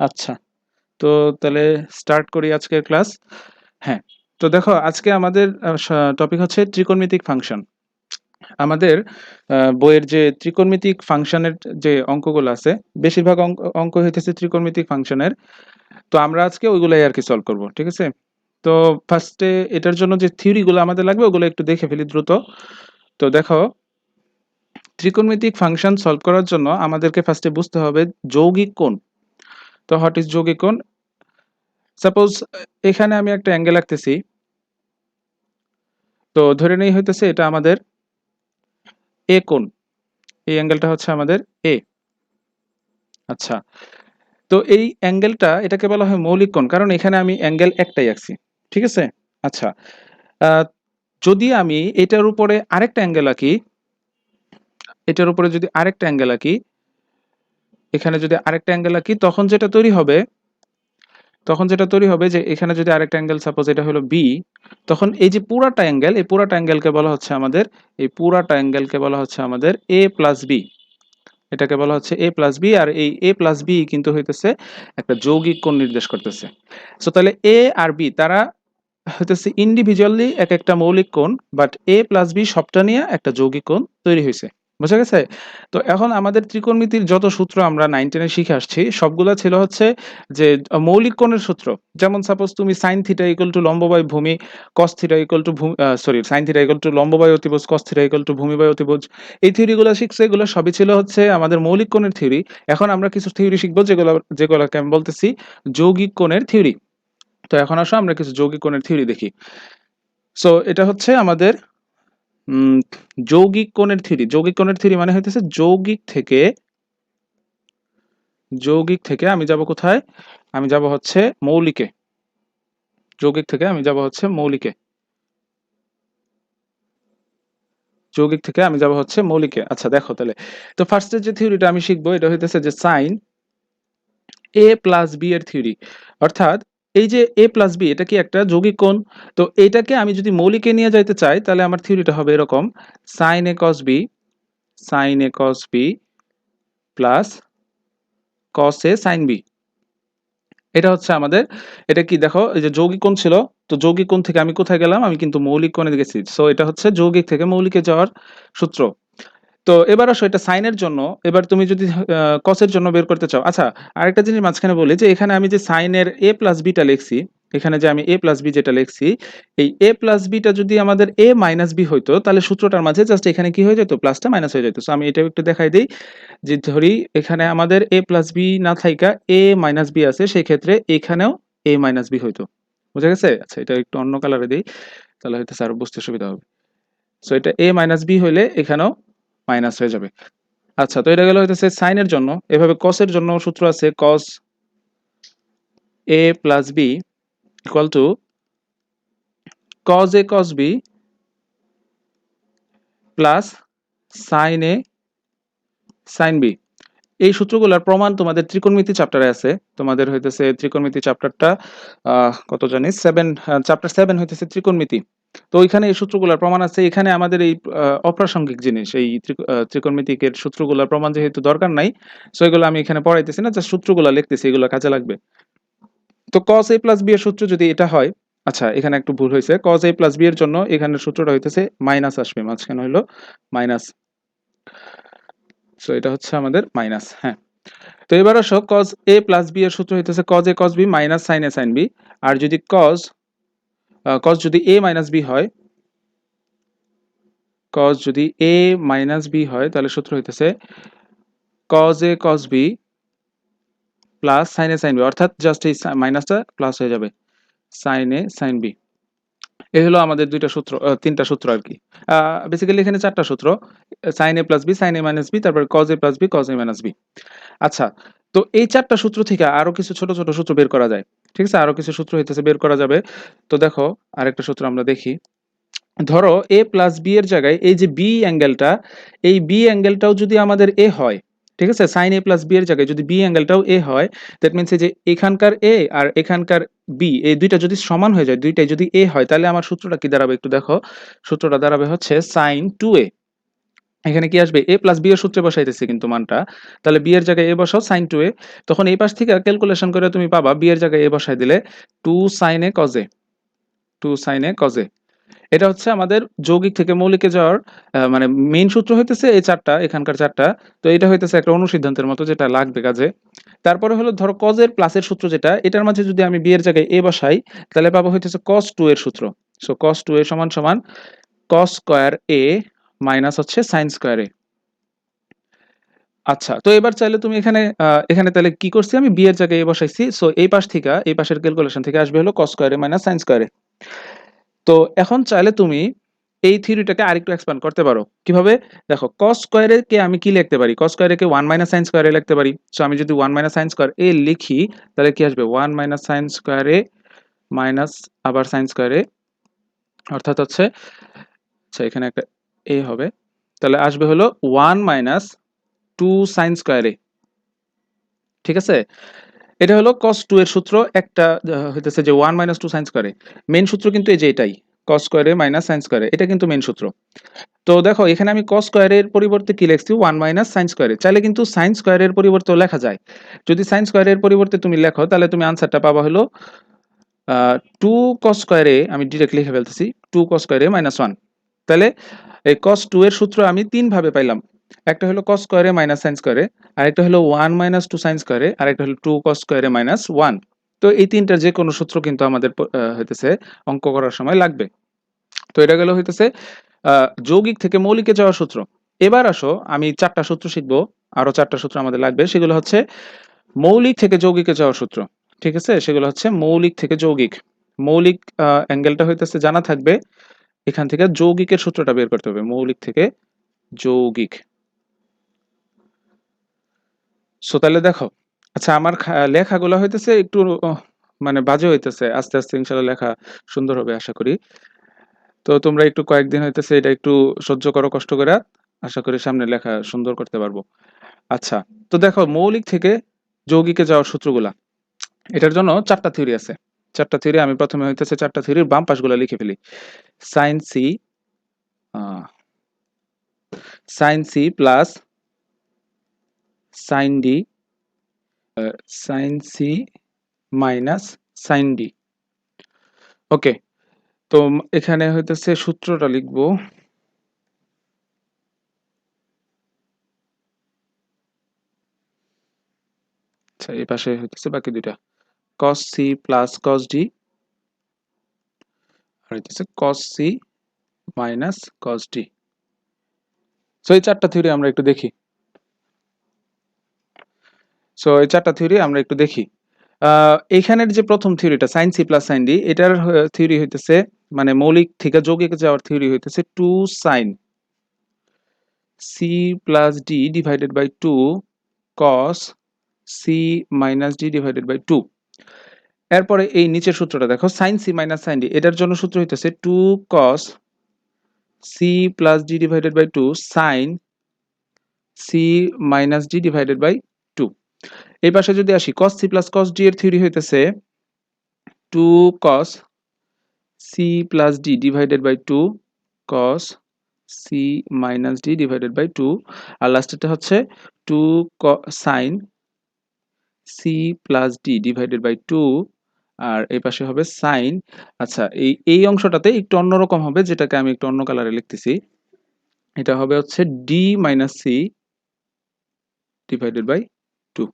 আচ্ছা, তো তাহলে স্টার্ট করি আজকের ক্লাস। হ্যাঁ, তো দেখো আজকে আমাদের টপিক হচ্ছে ত্রিকোণমিতিক ফাংশন। আমাদের বইয়ের যে ত্রিকোণমিতিক ফাংশনের যে অঙ্কগুলো আছে, বেশিরভাগ অঙ্ক হইতেছে ত্রিকোণমিতিক ফাংশনের। তো আমরা আজকে ওইগুলাই আর কি সলভ করব, ঠিক আছে? তো ফার্স্টে এটার জন্য যে থিওরিগুলো আমাদের লাগবে ওগুলো একটু দেখে ফেলি দ্রুত। তো দেখো, ত্রিকোণমিতিক ফাংশন সলভ করার জন্য আমাদেরকে ফার্স্টে বুঝতে হবে যৌগিক কোণ। তো হোয়াট ইজ যৌগিক কোণ? সাপোজ এখানে আমি একটা অ্যাঙ্গেল আঁকতেছি, তো ধরে নেই হইতেছে এটা আমাদের এ কোণ। এই অ্যাঙ্গেলটা হচ্ছে আমাদের এ। আচ্ছা, তো এই অ্যাঙ্গেলটা এটাকে বলা হয় মৌলিক কোণ, কারণ এখানে আমি অ্যাঙ্গেল একটাই আঁকছি, ঠিক আছে? আচ্ছা, আহ, যদি আমি এটার উপরে আরেকটা অ্যাঙ্গেল আঁকি, এটার উপরে যদি আরেকটা অ্যাঙ্গেল আঁকি, এখানে যদি আরেকটা অ্যাঙ্গেল আঁকি, তখন যেটা তৈরি হবে যে এখানে যদি আরেকটা অ্যাঙ্গেল সাপোজ এটা হলো বি, তখন এই যে পুরাটা অ্যাঙ্গেল, এই পুরাটা অ্যাঙ্গেলকে বলা হচ্ছে আমাদের, এই পুরাটা অ্যাঙ্গেলকে বলা হচ্ছে আমাদের এ প্লাস বি। এটাকে বলা হচ্ছে এ প্লাস বি, আর এই এ প্লাস বি কিন্তু হইতেছে একটা যৌগিক কোণ নির্দেশ করতেছে। সো তাহলে এ আর বি তারা হইতেছে ইন্ডিভিজুয়ালি এক একটা মৌলিক কোণ, বাট এ প্লাস বি সবটা নিয়ে একটা যৌগিক কোণ তৈরি হয়েছে। বুঝা গেছে? তো এখন আমাদের ত্রিকোণমিতির যত সূত্র আমরা 9-10 শিখে আসছি সবগুলা ছিল হচ্ছে যে মৌলিক কোণের সূত্র। যেমন সাপোজ তুমি সাইন থিটা ইকুয়াল টু লম্ব বাই ভূমি, cos theta equal to sine theta equal to লম্ব বাই অতিভুজ, কস থিটা ইকুয়াল টু ভূমি বাই অতিভুজ। এই থিওরিগুলো শিখছে, এগুলো সবই ছিল হচ্ছে আমাদের মৌলিক কোণের থিওরি। এখন আমরা কিছু থিওরি শিখবো যেগুলোকে আমি বলতেছি যৌগিক কোণের থিওরি। তো এখন আসো আমরা কিছু যৌগিক কোণের থিওরি দেখি। সো এটা হচ্ছে আমাদের উম যৌগিক কোণের থিওরি। যৌগিক কোণের থিওরি মানে হইতেছে যৌগিক থেকে আমি যাব কোথায়? আমি যাব হচ্ছে মৌলিকে। যৌগিক থেকে আমি যাব হচ্ছে মৌলিকে। যৌগিক থেকে আমি যাব হচ্ছে মৌলিকে। আচ্ছা দেখো তাহলে, তো ফার্স্টের যে থিওরিটা আমি শিখবো এটা হইতেছে যে সাইন এ প্লাস বি এর থিওরি। অর্থাৎ এই যে এ প্লাস বি এটা কি একটা যৌগিক কোণ। তো এইটাকে আমি যদি মৌলিকে নিয়ে যাইতে চাই তাহলে আমার থিওরিটা হবে এরকম: সাইন এ কস বি, সাইন এ কস বি প্লাস কস এ সাইন বি। এটা হচ্ছে আমাদের, এটা কি দেখো এই যে যৌগিক কোণ ছিল, তো যৌগিক কোণ থেকে আমি কোথায় গেলাম? আমি কিন্তু মৌলিক কোণে গেছি। সো এটা হচ্ছে যৌগিক থেকে মৌলিকে যাওয়ার সূত্র। তো এবার আসো এটা সাইনের জন্য। এবার তুমি যদি কসের জন্য বের করতে চাও, আচ্ছা আরেকটা জিনিস মাঝখানে বলি যে এখানে আমি যে সাইনের এ প্লাস বিটা লিখছি, এখানে যে আমি এ প্লাস বি যেটা লিখছি, এই এ প্লাস বিটা যদি আমাদের এ মাইনাস বি হইতো তাহলে সূত্রটার মাঝে জাস্ট এখানে কি হয়ে যেত? প্লাসটা মাইনাস হয়ে যেত। সো আমি এটাও একটু দেখাই দিই যে ধরি এখানে আমাদের এ প্লাস বি না থাইকা এ মাইনাস বি আছে, সেই ক্ষেত্রে এখানেও এ মাইনাস বি হইতো। বুঝা গেছে? আচ্ছা এটা একটু অন্য কালারে দিই, তাহলে হয়তো স্যার বুঝতে সুবিধা হবে। সো এটা এ মাইনাস বি হইলে এখানেও মাইনাস হয়ে যাবে। আচ্ছা, তো এটা গেল হইতেছে সাইনের জন্য। এভাবে কসের জন্য সূত্র আছে cos A plus B equal to cos A cos B plus sine A sine B. এই সূত্রগুলোর প্রমাণ তোমাদের ত্রিকোণমিতি চ্যাপ্টারে আছে। তোমাদের হইতেছে ত্রিকোণমিতি চ্যাপ্টারটা কত জানি 7, চ্যাপ্টার 7 হইতেছে ত্রিকোণমিতি। তো ওইখানে এই সূত্রগুলোর প্রমাণ আছে। এখানে আমাদের এই অপ্রাসঙ্গিক জিনিস এই ত্রিকোণমিতিকের সূত্রগুলোর প্রমাণ যেহেতু দরকার নাই, সো এগুলো আমি এখানে পড়াইতেছি না, জাস্ট সূত্রগুলো লিখতেছি, এগুলো কাজে লাগবে। তো cos a প্লাস বি এর সূত্র যদি এটা হয়, আচ্ছা এখানে একটু ভুল হয়েছে, cos a প্লাস বি এর জন্য এখানে সূত্রটা হইতেছে মাইনাস আসবে, মাঝখানে হইলো মাইনাস। সো এটা হচ্ছে আমাদের মাইনাস। হ্যাঁ, তো এবার আসো cos a প্লাস বি এর সূত্র হইতেছে cos a cos b minus sin a sin b। আর যদি cos যদি a মাইনাস b হয়, cos যদি a মাইনাস b হয় তাহলে সূত্র হইতেছে cos a cos b plus sin a sin b, অর্থাৎ জাস্ট এই মাইনাসটা প্লাস হয়ে যাবে sin a sin b। এই হলো আমাদের দুইটা সূত্র, তিনটা সূত্র আর কি। বেসিক্যালি এখানে চারটা সূত্র: sin a plus B, sin a minus B, তারপর cos a plus B, cos a minus B. আচ্ছা, তো এই চারটা সূত্র থেকে আরো কিছু ছোট ছোট সূত্র বের করা যায়, ঠিক আছে? আরো কিছু সূত্র হইতেছে বের করা যাবে। তো দেখো আরেকটা সূত্র আমরা দেখি। ধরো a প্লাস বি এর জায়গায় এই যে বি অ্যাঙ্গেলটা, এই বি অ্যাঙ্গেলটাও যদি আমাদের এ হয়, ঠিক আছে? সাইন এ প্লাস বি এর জায়গায় যদি বি অ্যাঙ্গেলটাও এ হয়, দ্যাট মিনস যে এখানকার এ আর এখানকার বি এই দুইটা যদি সমান হয়ে যায়, দুইটাই যদি এ হয়, তাহলে আমার সূত্রটা কি দাঁড়াবে একটু দেখো। সূত্রটা দাঁড়াবে হচ্ছে সাইন টু এ। এখানে কি আসবে? a প্লাস b এর সূত্রে বসাইতেছি কিন্তু মানটা। তাহলে b এর জায়গায় a বসাও sin 2a, তখন এই পাশ থেকে ক্যালকুলেশন করে তুমি পাবা b এর জায়গায় a বসায় দিলে 2 sin a cos a, 2 sin a cos a। এটা হচ্ছে আমাদের যৌগিক থেকে মৌলিকে যাওয়ার মানে মেইন সূত্র হইতেছে এই ৪ টা, এখানকার ৪ টা। তো এটা হইতেছে একটা অনুসিদ্ধান্তের মতো যেটা লাগবে কাজে। তারপরে হলো ধরো cos এর প্লাসের সূত্র যেটা, এটার মাঝে যদি আমি b এর জায়গায় a বসাই, তাহলে পাবো হইতেছে cos 2 এর সূত্র। সো cos 2a সমান সমান cos স্কয়ার a মাইনাস হচ্ছে sin স্কয়ার a। আচ্ছা, তো এবার চাইলে তুমি এখানে তাহলে কি করছি আমি b এর জায়গায় a বসাইছি। সো এই পাশ থেকে এই পাশের ক্যালকুলেশন থেকে আসবে হলো cos square a minus sin square a। তো এখন চাইলে তুমি এই থিওরিটাকে আরেকটু এক্সপ্যান্ড করতে পারো। কিভাবে? দেখো cos স্কয়ার a কে আমি কি লিখতে পারি? cos square a K 1 minus sin square a লিখতে পারি। সো আমি যদি 1 মাইনাস sin স্কয়ার a লিখি, তাহলে কি আসবে? 1 minus sin square a minus আবার sin স্কয়ার a, অর্থাৎ হচ্ছে আচ্ছা এখানে একটা a হবে। তাহলে আসবে হলো 1 মাইনাস 2 sin স্কয়ার a। ঠিক আছে? এটা হলো cos 2 এর সূত্র। একটা হইতেছে যে 1 minus 2 sin square a। Main সূত্র কিন্তু এই যে এটাই। cos square a minus sin square a। এটা কিন্তু মেইন সূত্র। তো দেখো এখানে আমি cos স্কয়ার এর পরিবর্তে কি লিখছি? 1 মাইনাস sin স্কয়ার a। চাইলে কিন্তু sin স্কয়ার এর পরিবর্তেও লেখা যায়। যদি sin স্কয়ার এর পরিবর্তে তুমি লেখো, তাহলে তুমি আনসারটা পাবা হলো 2 cos স্কয়ার a, আমি ডিরেক্ট লিখে ফেলতেছি 2 cos স্কয়ার a মাইনাস 1। তাহলে এই cos 2 এর সূত্র আমি ৩ ভাবে পাইলাম। একটা হলো cos square a minus sin square a, আরেকটা হলো 1 মাইনাস 2 sin স্কয়ার a, আরেকটা হলো 2 cos স্কয়ার a মাইনাস 1। তো এই তিনটার যে কোনো সূত্র কিন্তু আমাদের হইতেছে অঙ্ক করার সময় লাগবে। তো এটা গেল হইতেছে যৌগিক থেকে মৌলিকে যাওয়ার সূত্র। এবার আসো আমি ৪টা সূত্র শিখবো। আরো ৪টা সূত্র আমাদের লাগবে। সেগুলো হচ্ছে মৌলিক থেকে যৌগিকে যাওয়ার সূত্র। ঠিক আছে? সেগুলো হচ্ছে মৌলিক থেকে যৌগিক। মৌলিক অ্যাঙ্গেলটা হইতেছে জানা থাকবে। এখান থেকে যৌগিকের সূত্রটা বের করতে হবে। মৌলিক থেকে যৌগিক। সো তাহলে দেখো, আচ্ছা আমার লেখাগুলো হইতেছে একটু মানে বাজে হইতেছে। আস্তে, আস্তে ইনশাআল্লাহ লেখা সুন্দর হবে আশা করি। তো তোমরা একটু কয়েকদিন হইতেছে এটা একটু সহ্য করো কষ্ট করে। আশা করি সামনে লেখা সুন্দর করতে পারবো। আচ্ছা, তো দেখো মৌলিক থেকে যৌগিকে যাওয়ার সূত্রগুলা। এটার জন্য ৪টা থিওরি আছে। ৪টা থিওরি আমি প্রথমে হইতেছে ৪টা থিওরির বাম পাশগুলা লিখে ফেলি। sin c আ sin c plus sin d, sin c minus sin d। ওকে, তো এখানে হইতেছে সূত্রটা লিখবো। আচ্ছা এই পাশে হইতেছে বাকি দুইটা cos c plus cos d, আর হইতেছে cos c minus cos d। So এই ৪টা থিওরি আমরা একটু দেখি। সো এই ৪টা থিওরি আমরা একটু দেখি। এইখানের যে প্রথম থিওরিটা sin c plus sin d, এটার থিওরি হইতেছে মানে মৌলিক থেকে যৌগিকে যাওয়ার থিওরি হইতেছে 2 sin c plus d divided by 2 cos c minus d divided by 2। এরপরে এই নিচের সূত্রটা দেখো sin c minus sin d, এটার জন্য সূত্র হইতেছে 2 cos c plus d divided by 2 sin c minus d divided by 2। এই পাশে যদি আসি cos c plus cos d এর থিওরি হইতেছে 2 cos c plus d divided by 2 cos c minus d divided by 2। আর লাস্টেরটা হচ্ছে 2 sin c plus d divided by 2। আর এই পাশে হবে sin। আচ্ছা এই অংশটাতে একটু অন্যরকম হবে, যেটাকে আমি একটু অন্য কালারে লিখতেছি। এটা হবে হচ্ছে d minus c divided by 2।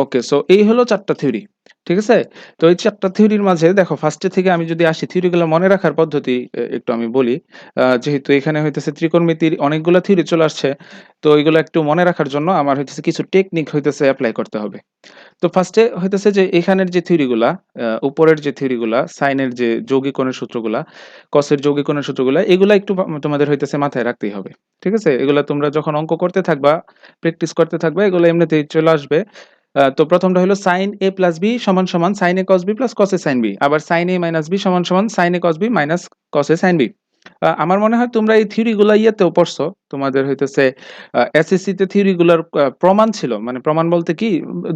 Okay, so এই হলো ৪টা থিওরি। ঠিক আছে? তো এই ৪টা থিওরির মাঝে দেখো ফার্স্টে থেকে আমি যদি আসি থিওরিগুলো মনে রাখার পদ্ধতি একটু আমি বলি। যেহেতু এখানে হইতেছে ত্রিকোণমিতির অনেকগুলা থিওরি চলে আসছে, তো এগুলো একটু মনে রাখার জন্য আমার হইতেছে কিছু টেকনিক হইতেছে এপ্লাই করতে হবে। তো ফার্স্টে হইতেছে যে এখানের যে থিওরিগুলা, উপরের যে থিওরিগুলা, সাইনের যে যৌগিকরণের সূত্রগুলা, কসের যৌগিকরণের সূত্রগুলা, এগুলা একটু তোমাদের হইতেছে মাথায় রাখতেই হবে। ঠিক আছে? এগুলা তোমরা যখন অঙ্ক করতে থাকবা, প্র্যাকটিস করতে থাকবা, এগুলো এমনিতেই চলে আসবে। তো প্রথমটা হলো sin a প্লাস b সমান সমান sin a cos b plus cos a sin b। আবার sin a মাইনাস b সমান সমান sin a cos b minus cos a sin b। আমার মনে হয় তোমরা এই থিওরিগুলা ইয়েতেও পড়ছো। তোমাদের হইতেছে এসএসসি তে থিওরিগুলার প্রমাণ ছিল। মানে প্রমাণ বলতে কি,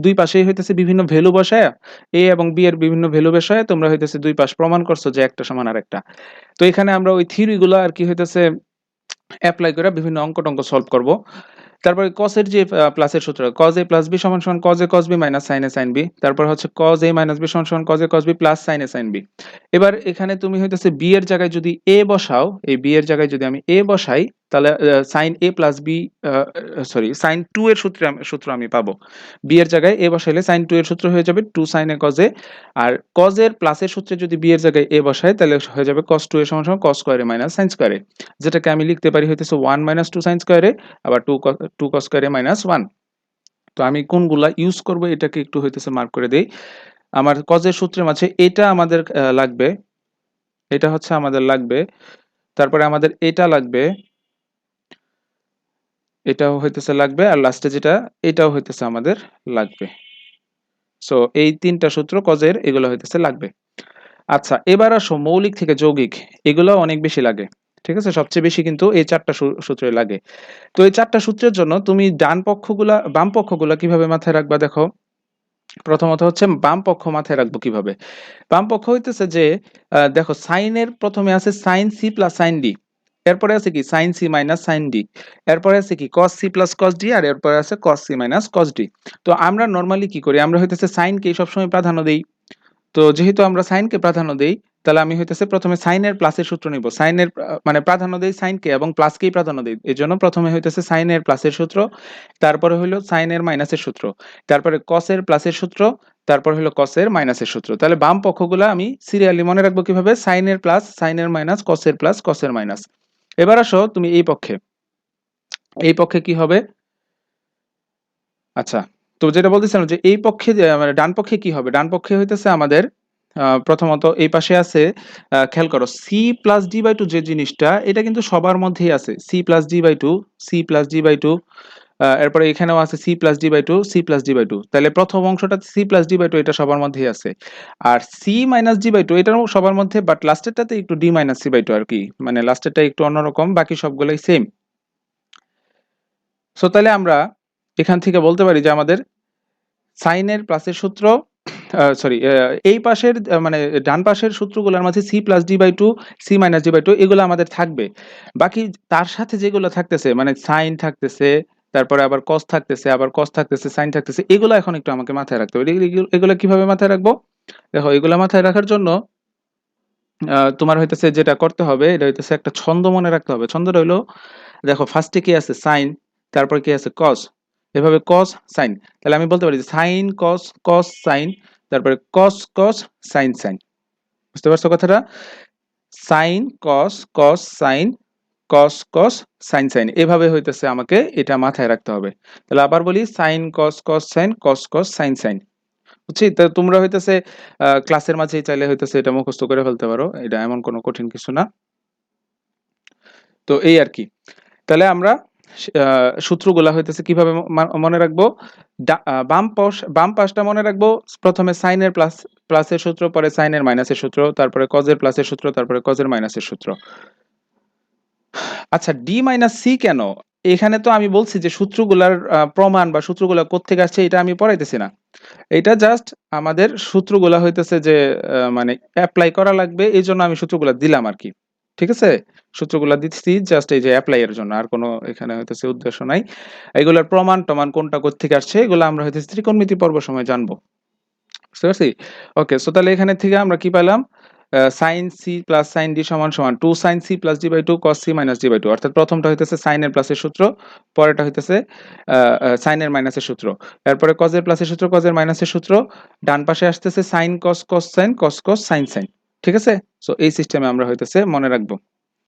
দুই পাশেই হইতেছে বিভিন্ন ভ্যালু বসায়া a এবং b এর বিভিন্ন ভ্যালু বসায়া তোমরা হইতেছে দুই পাশ প্রমাণ করছো যে একটা সমান আরেকটা। তো এখানে আমরা ওই থিওরিগুলা আর কি হইতেছে এপ্লাই করে বিভিন্ন অঙ্ক-টঙ্ক সলভ করব। তারপরে cos এর যে প্লাসের সূত্র cos a প্লাস b সমান সমান cos a cos b minus sin a sin b। তারপর হচ্ছে cos a মাইনাস b সমান সমান cos a cos b plus sin a sin b। এবার এখানে তুমি হইতেছে b এর জায়গায় যদি a বসাও, এই b এর জায়গায় যদি আমি a বসাই, তাহলে sin a plus b sin 2 এর সূত্র আমি পাবো। b এর জায়গায় a বসাইলে sin 2 এর সূত্র হয়ে যাবে 2 sin a cos a। R cos এর প্লাসের সূত্রে যদি b এর জায়গায় a বসাই, তাহলে হয়ে যাবে cos 2 a সমান সমান cos square a minus sin square a, যেটাকে আমি লিখতে পারি হইতেছে 1 মাইনাস 2 sin স্কয়ার a, আবার 2 cos স্কয়ার a মাইনাস 1। তো আমি কোনগুলা ইউজ করব এটাকে একটু হইতেছে মার্ক করে দেই। আমার cos এর সূত্রের মাঝে এটা আমাদের লাগবে, এটা হচ্ছে আমাদের লাগবে। তারপরে আমাদের এটা লাগবে, এটাও হইতেছে লাগবে, আর লাস্টে যেটা এটাও হইতেছে আমাদের লাগবে। সো এই তিনটা সূত্র cos এর এগুলো হইতেছে লাগবে। আচ্ছা, এবার আসো মৌলিক থেকে যৌগিক, এগুলো অনেক বেশি লাগে। ঠিক আছে, সবচেয়ে বেশি কিন্তু এই চারটা সূত্রই লাগে। তো এই চারটা সূত্রের জন্য তুমি বাম পক্ষগুলা কিভাবে মাথায় রাখবা দেখো। প্রথমত হচ্ছে বাম পক্ষ মাথায় রাখবো কিভাবে। বাম পক্ষ হইতেছে যে দেখো সাইনের প্রথমে আছে sin c plus sin d, এরপরে আছে কি sin c minus sin d, এরপরে আছে কি cos c plus cos d, আর এরপরে আছে cos c minus cos d। তো আমরা নরমালি কি করি, আমরা হইতেছে sin কে সবসময় প্রাধান্য দেই। তো যেহেতু আমরা sin কে প্রাধান্য দেই, তাহলে আমি হইতেছে প্রথমে sin এর প্লাসের সূত্র নিব। sin এর মানে প্রাধান্য দেই sin কে এবং প্লাস কেই প্রাধান্য দেই। এজন্য প্রথমে হইতেছে sin এর প্লাসের সূত্র, তারপরে হইলো sin এর মাইনাসের সূত্র, তারপরে cos এর প্লাসের সূত্র, তারপর হইলো cos এর মাইনাসের সূত্র। তাহলে বাম পক্ষগুলা আমি সিরিয়ালি মনে রাখবো কিভাবে, sin এর প্লাস, sin এর মাইনাস, cos এর প্লাস, cos এর মাইনাস। এবার আসো তুমি এই পক্ষে, এই পক্ষে কি হবে। আচ্ছা, তো যেটা বলতেছিলাম যে এই পক্ষে মানে ডান পক্ষে কি হবে, ডান পক্ষে হইতেছে আমাদের প্রথমত এই পাশে আছে, খেয়াল করো c plus d by two যে জিনিসটা, এটা কিন্তু সবার মধ্যেই আছে, c plus d by two, c plus d by two. এরপরে এখানেও আছে c plus d by two, c plus d by two. তাহলে প্রথম অংশটা c plus d by two, এটা সবার মধ্যেই আছে। আর c minus d by two এটাও সবার মধ্যে, বাট লাস্টেরটাতে একটু d minus c by two আর কি, মানে লাস্টেরটা একটু অন্যরকম, বাকি সবগুলোই সেম। সো তাহলে আমরা এখান থেকে বলতে পারি যে আমাদের সাইনের প্লাসের সূত্র, সরি, এই পাশের মানে ডান পাশের সূত্রগুলোর মাঝে c plus d by two, c minus d by two এগুলো আমাদের থাকবে। বাকি তার সাথে যেগুলো থাকতেছে মানে সাইন থাকতেছে, তারপরে আবার cos থাকতেছে, আবার cos থাকতেছে, সাইন থাকতেছে, এগুলো এখন একটু আমাকে মাথায় রাখতে হবে। এগুলো কিভাবে মাথায় রাখবো, দেখো এগুলো মাথায় রাখার জন্য তোমার হইতেছে যেটা করতে হবে, এটা হইতেছে একটা ছন্দ মনে রাখতে হবে। ছন্দটা হইলো, দেখো ফার্স্টে কি আছে সাইন, তারপর কি আছে cos, এভাবে cos sin। তাহলে আমি বলতে পারি যে sin cos cos sin, তারপরে cos cos sin sin। বুঝতে পারছো কথাটা, sin cos cos sin cos cos sin sin, এভাবে হইতেছে আমাকে এটা মাথায় রাখতে হবে। তাহলে আবার বলি sin cos cos sin cos cos sin sin। বুঝছি, তো তোমরা হইতেছে ক্লাসের মাঝেই চাইলে হইতেছে এটা মুখস্থ করে ফেলতে পারো, এটা এমন কোনো কঠিন কিছু না। তো এই আর কি। তাহলে আমরা সূত্রগুলা হইতেছে কিভাবে মনে রাখবো, বাম পাশটা মনে রাখবো, প্রথমে সাইনের প্লাসের সূত্র, পরে সাইনের মাইনাসের সূত্র, তারপরে কজের প্লাসের সূত্র, তারপরে কজের মাইনাসের সূত্র। আচ্ছা, ডি মাইনাস সি কেন, এখানে তো আমি বলছি যে সূত্রগুলার প্রমাণ বা সূত্রগুলা কোত্থেকে আসছে এটা আমি পড়াইতেছি না, এটা জাস্ট আমাদের সূত্রগুলা হইতেছে যে মানে অ্যাপ্লাই করা লাগবে, এই জন্য আমি সূত্রগুলা দিলাম আর কি। ঠিক আছে, সূত্রগুলা দিচ্ছি জাস্ট এই যে অ্যাপ্লাই এর জন্য, আর কোনো এখানে হইতেছে উদ্দেশ্য নাই। এগুলার প্রমাণ টমান কোনটা কোত্থেকে আসছে এগুলো আমরা হইতেছে ত্রিকোণমিতি পর্ব সময় জানবো। বুঝতে পারছি। ওকে, সো তাহলে এখানে থেকে আমরা কি পেলাম, sin c plus sin d সমান সমান 2 sin c plus d by 2 cos c minus d by 2। অর্থাৎ প্রথমটা হইতেছে sin এর প্লাসের সূত্র, পরেরটা হইতেছে sin এর মাইনাসের সূত্র, এরপরে cos এর প্লাসের সূত্র, cos এর মাইনাসের সূত্র, ডান পাশে আসতেছে sin cos cos sin cos cos sin sin। ঠিক আছে, সো এই সিস্টেমে আমরা হইতেছে মনে রাখবো।